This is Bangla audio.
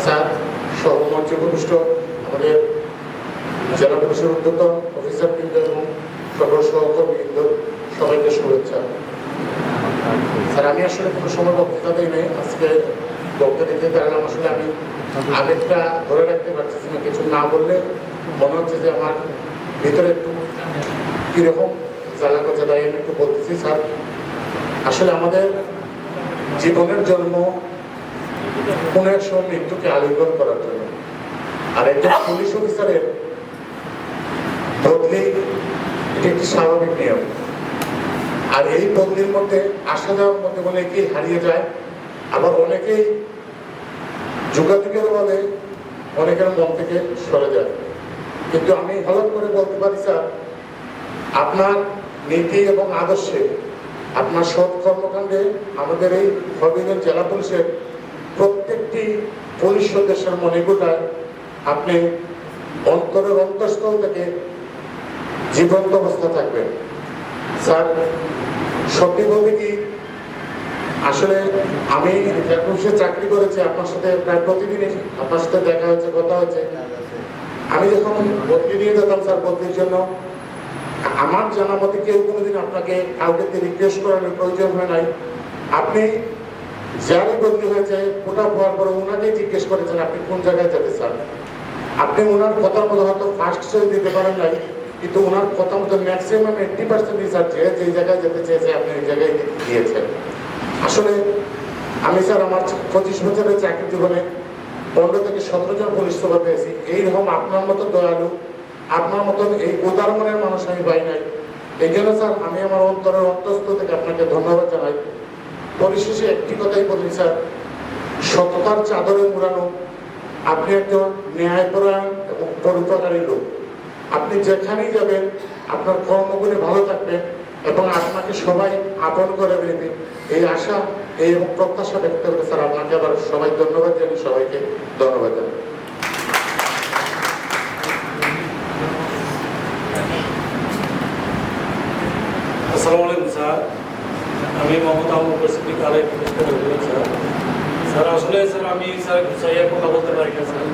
স্যার, সর্বমঞ্চে উপবিষ্ট আমাদের জেলা পুলিশের উদ্যোক্তা অফিসার বৃন্দ এবং সকল সহকর্মীবৃন্দ, সবাইকে শুভেচ্ছা। স্যার, আমি আসলে কোনো সময় বক্তৃতা দিই নাই। আজকে বক্তৃতা দিতে পারলাম। আসলে আমি আবেগটা ধরে রাখতে পারতেছি না। কিছু না বললে মনে হচ্ছে যে আমার ভিতরে একটু কীরকম জ্বালা কথা, তাই আমি একটু বলতেছি। স্যার, আসলে আমাদের জীবনের জন্ম কোনো এক সময় মৃত্যুকে আলিঙ্গন করার জন্য, আর একজন পুলিশ অফিসারের বদলি এটি একটি স্বাভাবিক নিয়ম। আর এই বদলির মধ্যে আসা যাওয়ার মধ্যে অনেকেই হারিয়ে যায়, আবার অনেকেই যোগাযোগের বলে অনেকের মন থেকে সরে যায়। কিন্তু আমি হঠাৎ করে বলতে পারি স্যার, আপনার নীতি এবং আদর্শে, আপনার সৎ কর্মকাণ্ডে আমাদের এই হবিগঞ্জ জেলা পুলিশের প্রত্যেকটি পুলিশ সদস্যের মনে গোটায় আপনি অন্তরের অন্তঃস্থল থেকে জীবন্ত অবস্থা থাকবেন। স্যার, সত্যি বলতে কি, আসলে আমি পুলিশে চাকরি করেছি, আপনার সাথে প্রায় প্রতিদিনই আপনার সাথে দেখা হয়েছে, কথা হয়েছে। আমি যখন বদলি নিয়ে যেতাম স্যার, বদলির জন্য আমার জানা মতে কেউ কোনোদিন আপনাকে কাউকে রিকোয়েস্ট করানোর প্রয়োজন হয় নাই। আপনি যারই বদলি হয়েছে ওটা হওয়ার পরে ওনাকেই জিজ্ঞেস করেছেন আপনি কোন জায়গায় যেতে চান। আপনি ওনার কথা মতো হয়তো ফার্স্ট চয়েস দিতে পারেন নাই, কিন্তু ওনার কথা মতো ম্যাক্সিমাম 80% রিসার্চ যে জায়গায় যেতে চেয়েছে আপনি ওই জায়গায় গিয়েছেন। আসলে আমি স্যার আমার 25 বছরের চাকরি জীবনে 15 থেকে 17 জন পুলিশ সুপার পেয়েছি। এইরকম আপনার মতো দয়ালু, আপনার মতন এই উদারমনের মানুষ আমি পাই নাই। এই জন্য স্যার আমি আমার অন্তরের অন্তঃস্থল থেকে আপনাকে ধন্যবাদ জানাই। পরিশেষে একটি কথাই বলি স্যার, সততার চাদরে মুড়ানো আপনি একজন ন্যায়পরায়ণ এবং পরোপকারী লোক। আপনি যেখানেই যাবেন আপনার কর্মগুলি ভালো থাকবেন এবং আপনাকে সবাই আপন করে নেবে, এই আশা এই এবং প্রত্যাশা ব্যক্ত করে স্যার আপনাকে আবার সবাই ধন্যবাদ জানি, সবাইকে ধন্যবাদ জানাই। আসসালামু আলাইকুম স্যার, আমি মোহাম্মদ আবুল সিদ্দিক আলাই স্যার। স্যার আসলে স্যার আমি স্যার গুছাইয়া কথা বলতে পারি না স্যার।